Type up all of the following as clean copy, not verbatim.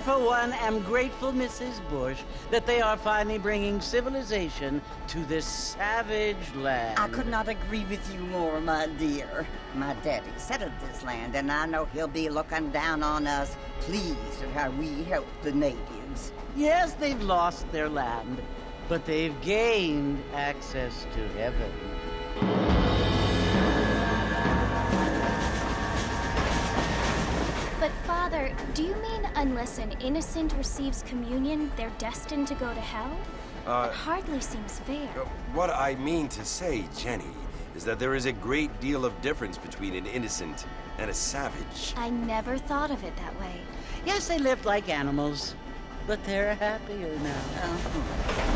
for one, am grateful, Mrs. Bush, that they are finally bringing civilization to this savage land. I could not agree with you more, my dear. My daddy settled this land, and I know he'll be looking down on us, pleased at how we help the natives. Yes, they've lost their land, but they've gained access to heaven. But, Father, do you mean unless an innocent receives communion, they're destined to go to hell? It hardly seems fair. What I mean to say, Jenny, is that there is a great deal of difference between an innocent and a savage. I never thought of it that way. Yes, they lived like animals, but they're happier now.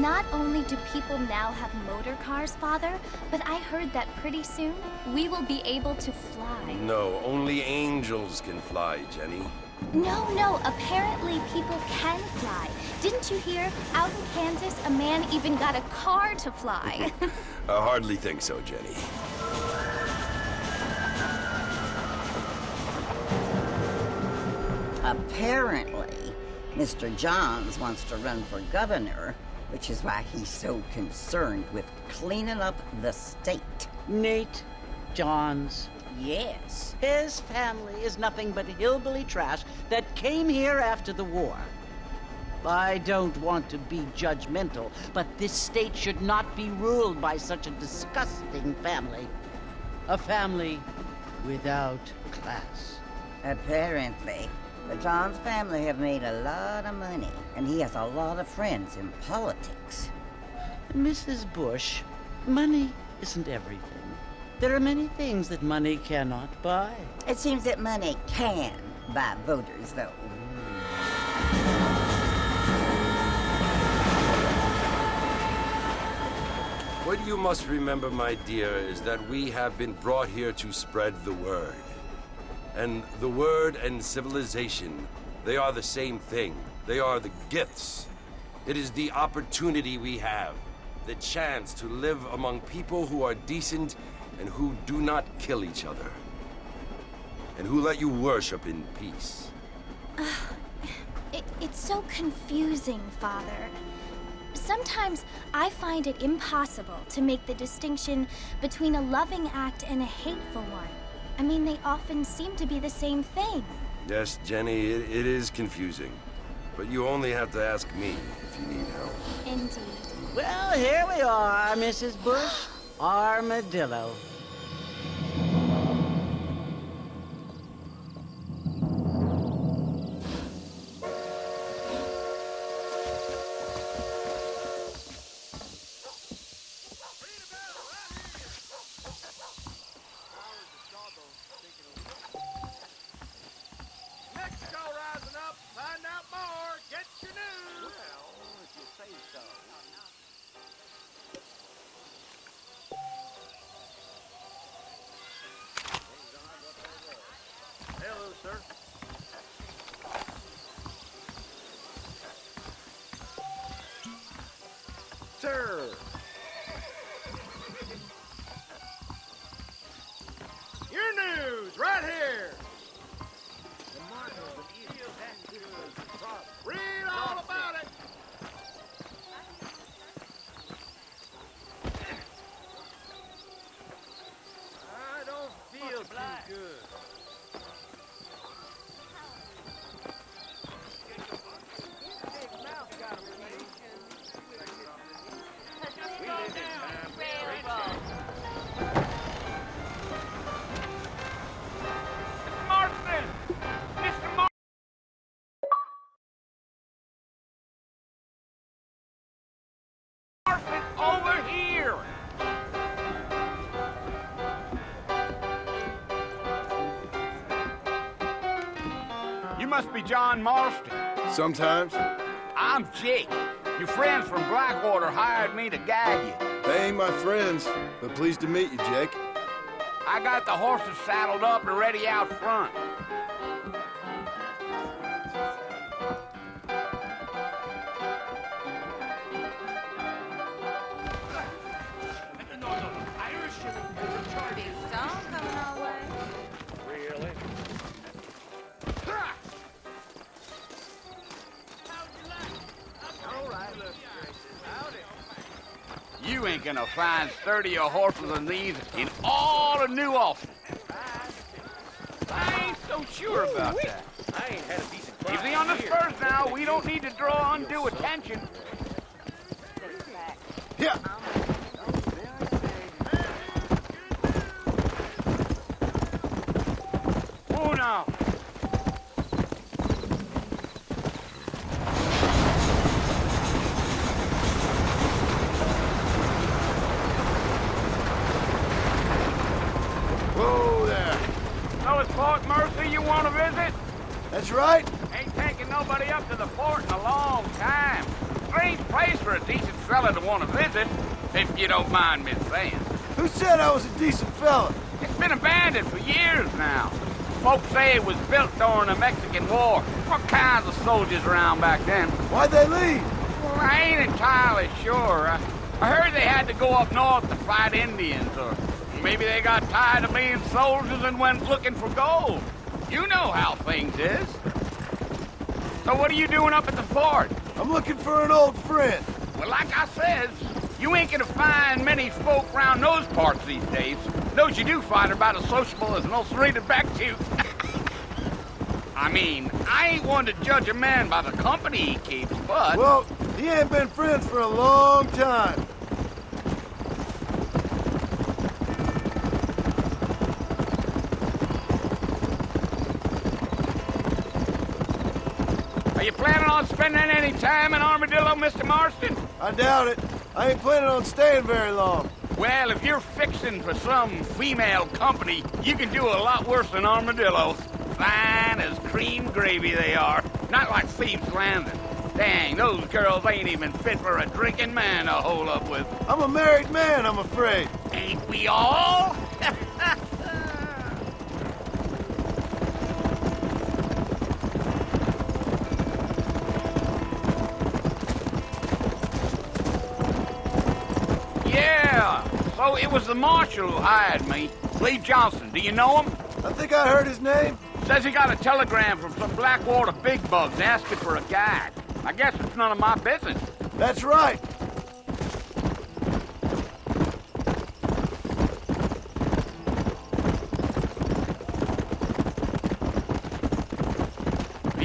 Not only do people now have motor cars, Father, but I heard that pretty soon we will be able to fly. No, only angels can fly, Jenny. No, apparently people can fly. Didn't you hear? Out in Kansas, a man even got a car to fly. I hardly think so, Jenny. Apparently, Mr. Johns wants to run for governor, which is why he's so concerned with cleaning up the state. Nate Johns. Yes. His family is nothing but hillbilly trash that came here after the war. I don't want to be judgmental, but this state should not be ruled by such a disgusting family. A family without class. Apparently. The Johns family have made a lot of money, and he has a lot of friends in politics. Mrs. Bush, money isn't everything. There are many things that money cannot buy. It seems that money can buy voters, though. What you must remember, my dear, is that we have been brought here to spread the word. And the word and civilization, they are the same thing. They are the gifts. It is the opportunity we have, the chance to live among people who are decent and who do not kill each other, and who let you worship in peace. It's so confusing, Father. Sometimes I find it impossible to make the distinction between a loving act and a hateful one. I mean, they often seem to be the same thing. Yes, Jenny, it is confusing. But you only have to ask me if you need help. Indeed. Well, here we are, Mrs. Bush. Armadillo. Hello, sir. Sir. Your news right here. The martyrs of evil and read all about it. I don't feel too good. Over here! You must be John Marston. Sometimes. I'm Jake. Your friends from Blackwater hired me to guide you. They ain't my friends, but pleased to meet you, Jake. I got the horses saddled up and ready out front. You ain't gonna find sturdier horses than these in all of New Austin. I ain't so sure about that. I ain't had a decent cry. Easy on the spurs now. We don't need to draw undue attention. Yeah. Oh, now. Whoa there. So it's Fort Mercy you want to visit? That's right. Ain't taking nobody up to the fort in a long time. strange place for a decent fella to want to visit, if you don't mind me saying. Who said I was a decent fella? It's been abandoned for years now. Folks say it was built during the Mexican War. What kinds of soldiers around back then? Why'd they leave? Well, I ain't entirely sure. I heard they had to go up north to fight Indians, or maybe they got tired of being soldiers and went looking for gold. You know how things is. So what are you doing up at the fort? I'm looking for an old friend. Well, like I says, you ain't gonna find many folk around those parts these days. Those you do find are about as sociable as an ulcerated back tooth. I mean, I ain't one to judge a man by the company he keeps, but... Well, he ain't been friends for a long time. Are you planning on spending any time in Armadillo, Mr. Marston? I doubt it. I ain't planning on staying very long. Well, if you're fixing for some female company, you can do a lot worse than Armadillo. Fine as cream gravy they are. Not like Thieves' Landing. Dang, those girls ain't even fit for a drinking man to hole up with. I'm a married man, I'm afraid. Ain't we all? Yeah, so it was the marshal who hired me. Lee Johnson, do you know him? I think I heard his name. Says he got a telegram from some Blackwater big bugs asking for a guide. I guess it's none of my business. That's right.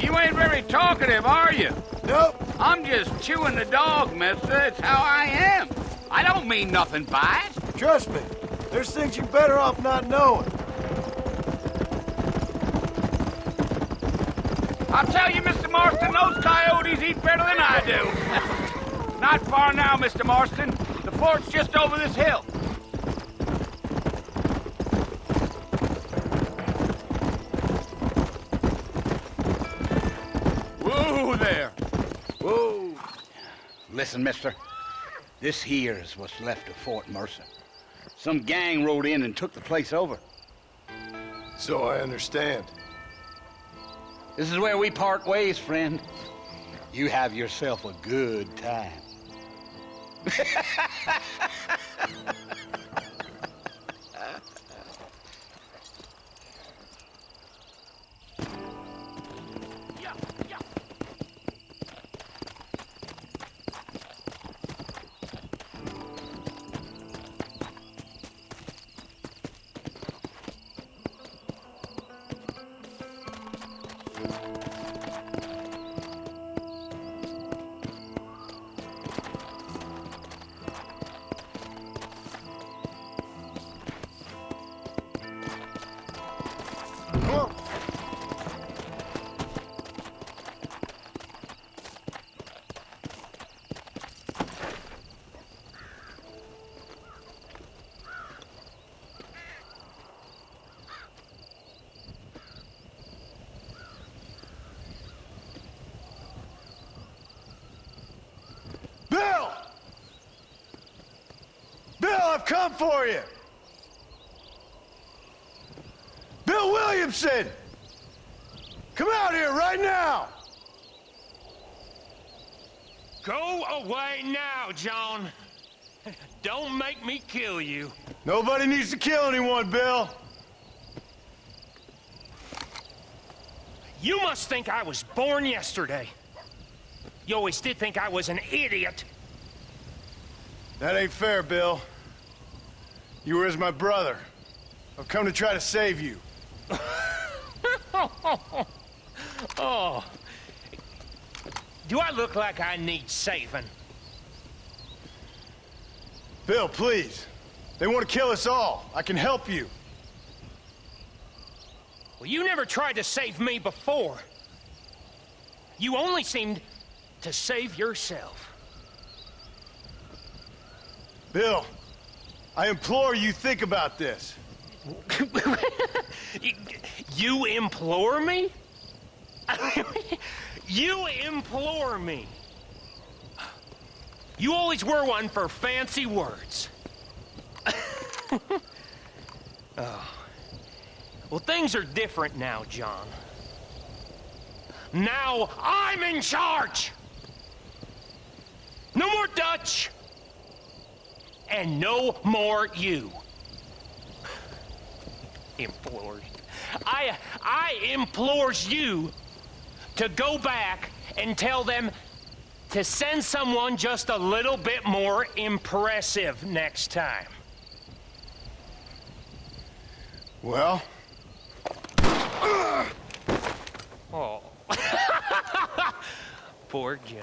You ain't very talkative, are you? Nope. I'm just chewing the dog, mister. It's how I am. I don't mean nothing by it. Trust me. There's things you're better off not knowing. I'll tell you, Mr. Marston, those coyotes eat better than I do. Not far now, Mr. Marston. The fort's just over this hill. Whoa there. Whoa. Listen, mister. This here is what's left of Fort Mercer. Some gang rode in and took the place over. So I understand. This is where we part ways, friend. You have yourself a good time. Bill! Bill, I've come for you! Bill Williamson! Come out here right now! Go away now, John. Don't make me kill you. Nobody needs to kill anyone, Bill. You must think I was born yesterday. You always did think I was an idiot. That ain't fair, Bill. You were as my brother. I've come to try to save you. Oh. Do I look like I need saving? Bill, please. They want to kill us all. I can help you. Well, you never tried to save me before. You only seemed to save yourself. Bill, I implore you think about this. You implore me? You implore me? You always were one for fancy words. Oh. Well, things are different now, John. Now I'm in charge! No more Dutch! And no more you. Implores. I implores you to go back and tell them to send someone just a little bit more impressive next time. Well? Oh. Poor John.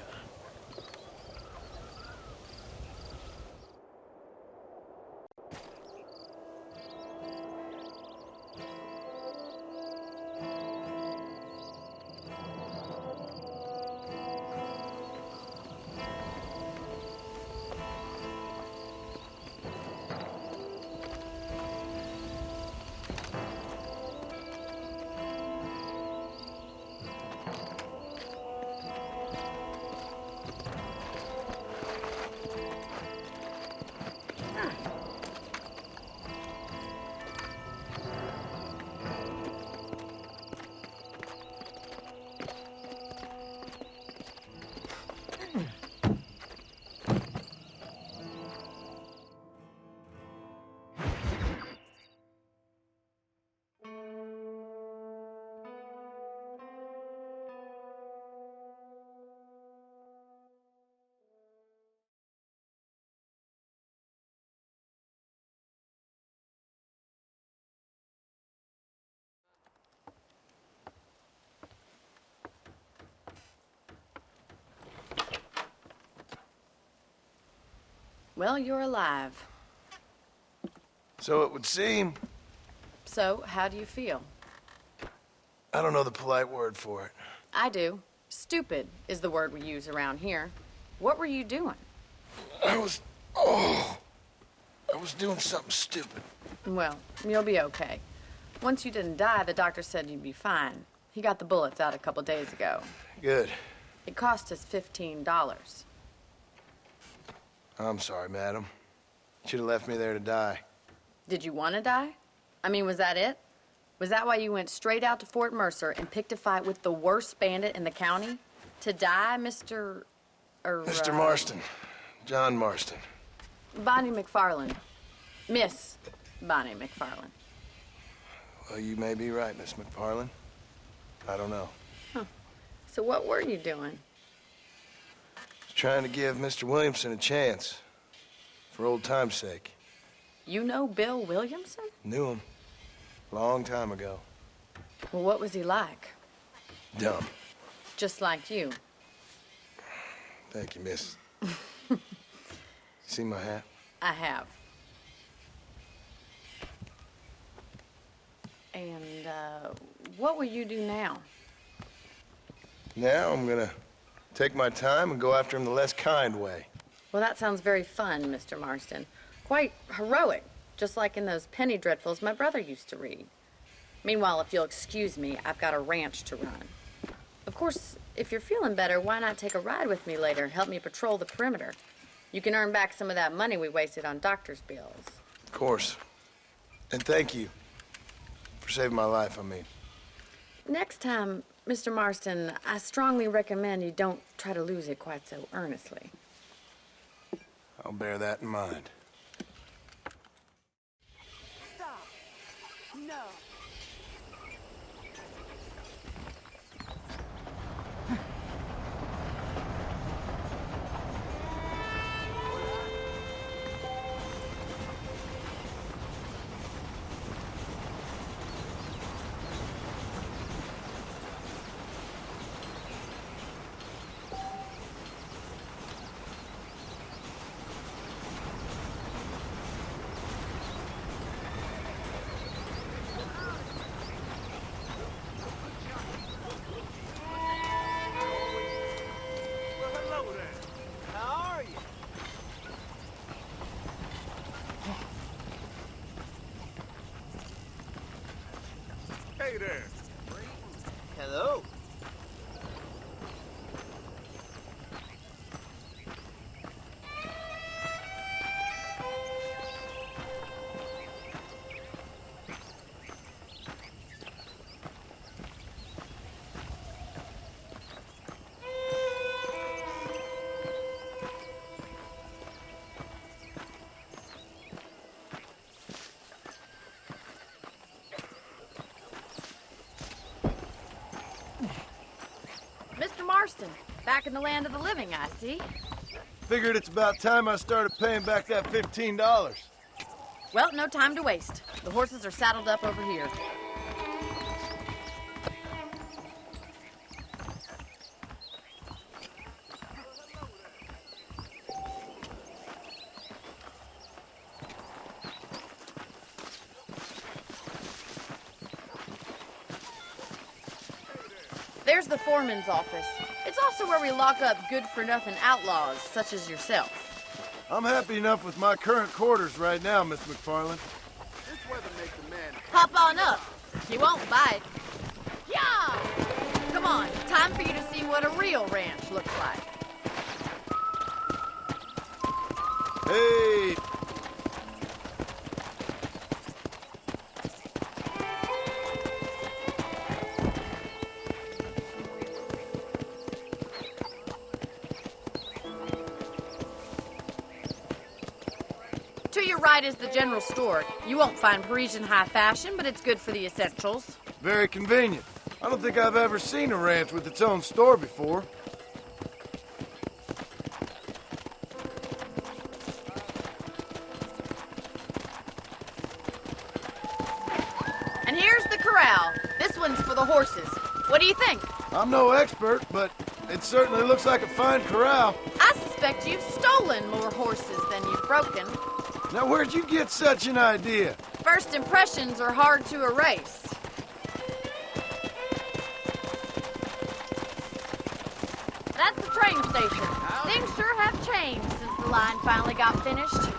Well, you're alive. So it would seem. So, how do you feel? I don't know the polite word for it. I do. Stupid is the word we use around here. What were you doing? I was doing something stupid. Well, you'll be okay. Once you didn't die, the doctor said you'd be fine. He got the bullets out a couple days ago. Good. It cost us $15. I'm sorry, madam. Should have left me there to die. Did you want to die? I mean, was that it? Was that why you went straight out to Fort Mercer and picked a fight with the worst bandit in the county? To die, Mr. Mr. Marston. John Marston. Bonnie McFarland. Miss Bonnie McFarland. Well, you may be right, Miss McFarland. I don't know. Huh. So what were you doing? Trying to give Mr. Williamson a chance. For old time's sake. You know Bill Williamson? Knew him. Long time ago. Well, what was he like? Dumb. Just like you. Thank you, miss. See my hat? I have. And, what will you do now? Now I'm gonna take my time and go after him the less kind way. Well, that sounds very fun, Mr. Marston. Quite heroic, just like in those penny dreadfuls my brother used to read. Meanwhile, if you'll excuse me, I've got a ranch to run. Of course, if you're feeling better, why not take a ride with me later? Help me patrol the perimeter. You can earn back some of that money we wasted on doctor's bills. Of course. And thank you for saving my life, I mean. Next time, Mr. Marston, I strongly recommend you don't try to lose it quite so earnestly. I'll bear that in mind. Stop. No. Hey there. Hello. Marston. Back in the land of the living, I see. Figured it's about time I started paying back that $15. Well, no time to waste. The horses are saddled up over here. There's the foreman's office. It's also where we lock up good-for-nothing outlaws, such as yourself. I'm happy enough with my current quarters right now, Miss McFarland. This weather makes a man. Hop on up. He won't bite. Yeah! Come on, time for you to see what a real ranch looks like. Hey! To your right is the general store. You won't find Parisian high fashion, but it's good for the essentials. Very convenient. I don't think I've ever seen a ranch with its own store before. And here's the corral. This one's for the horses. What do you think? I'm no expert, but it certainly looks like a fine corral. I suspect you've stolen more horses than you've broken. Now, where'd you get such an idea? First impressions are hard to erase. That's the train station. Things sure have changed since the line finally got finished.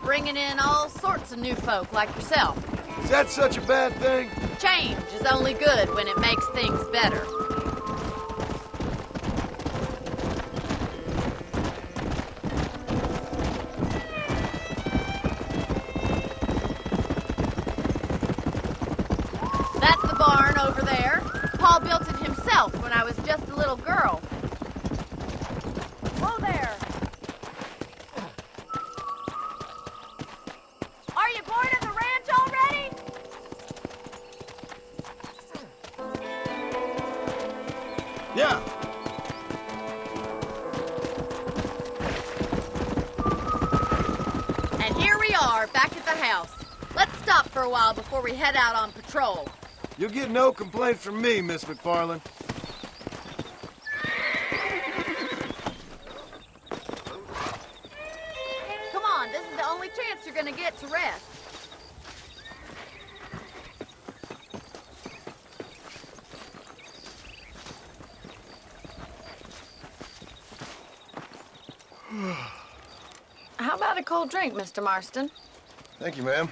Bringing in all sorts of new folk like yourself. Is that such a bad thing? Change is only good when it makes things better. That's the barn over there. Paul built it himself when I was just a little girl. Whoa there! Are you bored of the ranch already? Yeah. And here we are, back at the house. Let's stop for a while before we head out on patrol. You'll get no complaints from me, Miss McFarland. Come on, this is the only chance you're gonna get to rest. How about a cold drink, Mr. Marston? Thank you, ma'am.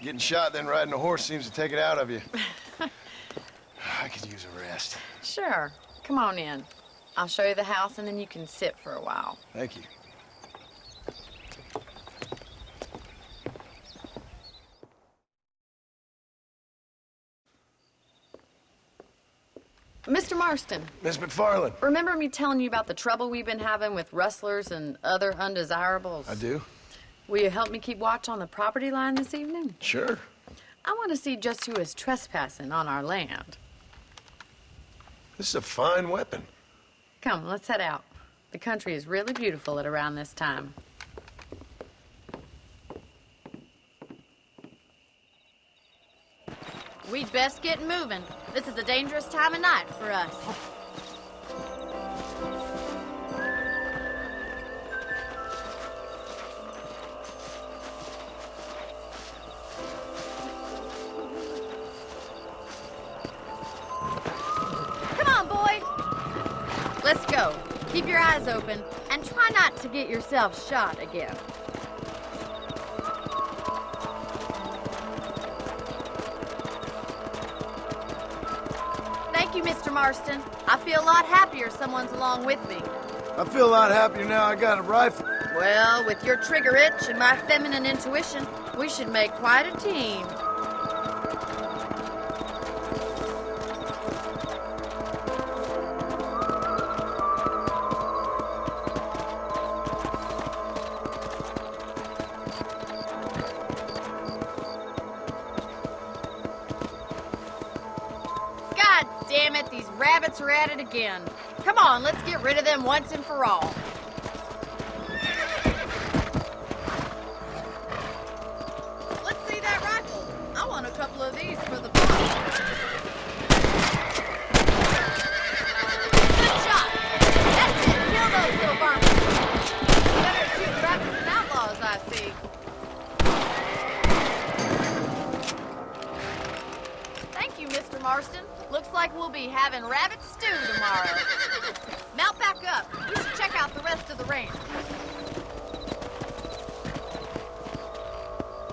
Getting shot, then riding a horse seems to take it out of you. I could use a rest. Sure. Come on in. I'll show you the house, and then you can sit for a while. Thank you. Mr. Marston, Miss McFarland. remember me telling you about the trouble we've been having with rustlers and other undesirables? I do. Will you help me keep watch on the property line this evening? Sure. I want to see just who is trespassing on our land. This is a fine weapon. Come, let's head out. The country is really beautiful at around this time. We'd best get moving. This is a dangerous time of night for us. Come on, boys. Let's go. Keep your eyes open and try not to get yourself shot again. Thank you, Mr. Marston. I feel a lot happier someone's along with me. I feel a lot happier now I got a rifle. Well, with your trigger itch and my feminine intuition, we should make quite a team. God damn it, these rabbits rabbits are at it again. Come on, let's get rid of them once and for all. Let's see that rifle. I want a couple of these for the box. Good shot. That's it. Kill those little varmints. Better shoot rabbits and outlaws, I see. Thank you, Mr. Marston. Looks like we'll be having rabbit stew tomorrow. Mount back up. We should check out the rest of the range.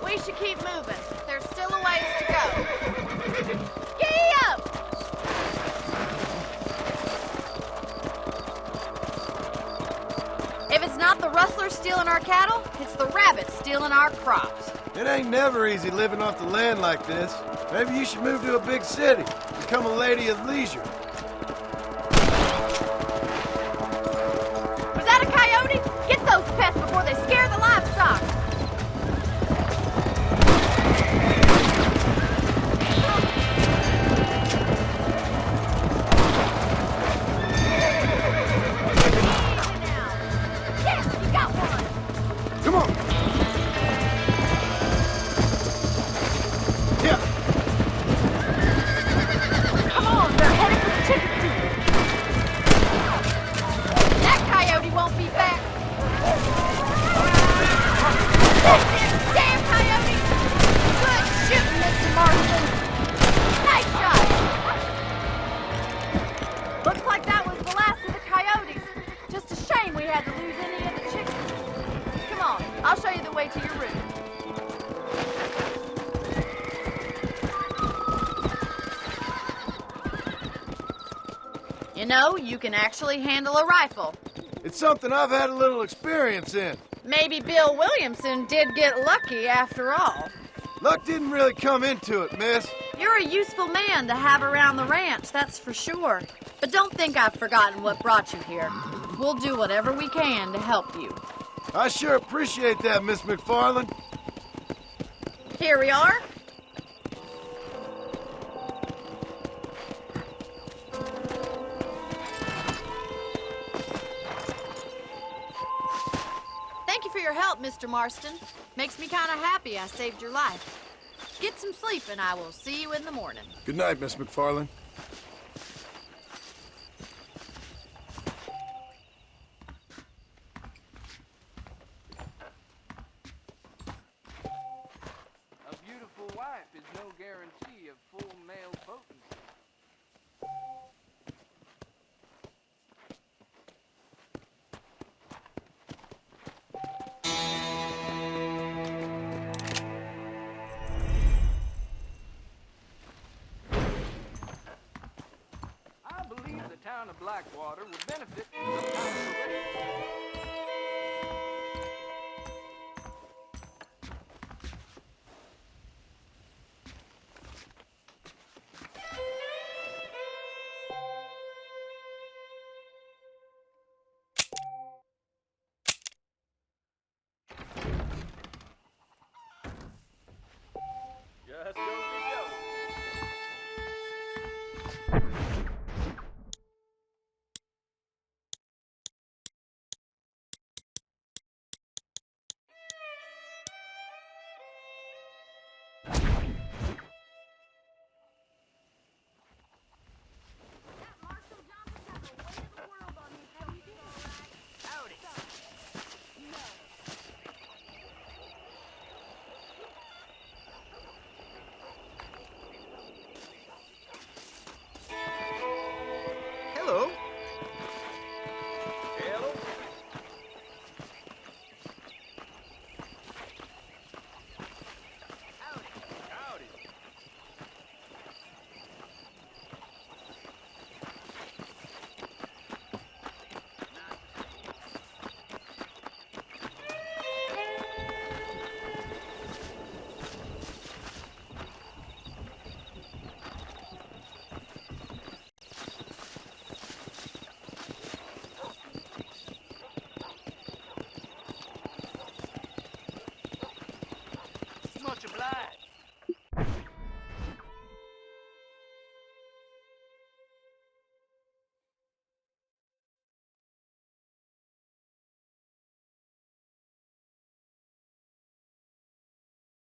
We should keep moving. There's still a ways to go. Giddy up! If it's not the rustlers stealing our cattle, it's the rabbits stealing our crops. It ain't never easy living off the land like this. Maybe you should move to a big city. Become a lady of leisure. Was that a coyote? Get those pests before they scare the livestock. Yes, you got one. Come on. Yeah. Come on, they're headed for the chicken coop. That coyote won't be back. Damn coyote! Good shooting, Mr. Marston. Nice shot. Looks like that was the last of the coyotes. Just a shame we had to lose any of the chickens. Come on, I'll show you the way to your room. You know, you can actually handle a rifle. It's something I've had a little experience in. Maybe Bill Williamson did get lucky after all. Luck didn't really come into it, miss. You're a useful man to have around the ranch, that's for sure. But don't think I've forgotten what brought you here. We'll do whatever we can to help you. I sure appreciate that, Miss McFarland. Here we are. Thank you for your help, Mr. Marston. Makes me kind of happy I saved your life. Get some sleep and I will see you in the morning. Good night, Miss McFarland. A beautiful wife is no guarantee of full male potency. I believe the town of Blackwater would benefit from some kind of parade. Just don't be jealous. Howdy. Hello. Hello. Howdy. Much obliged.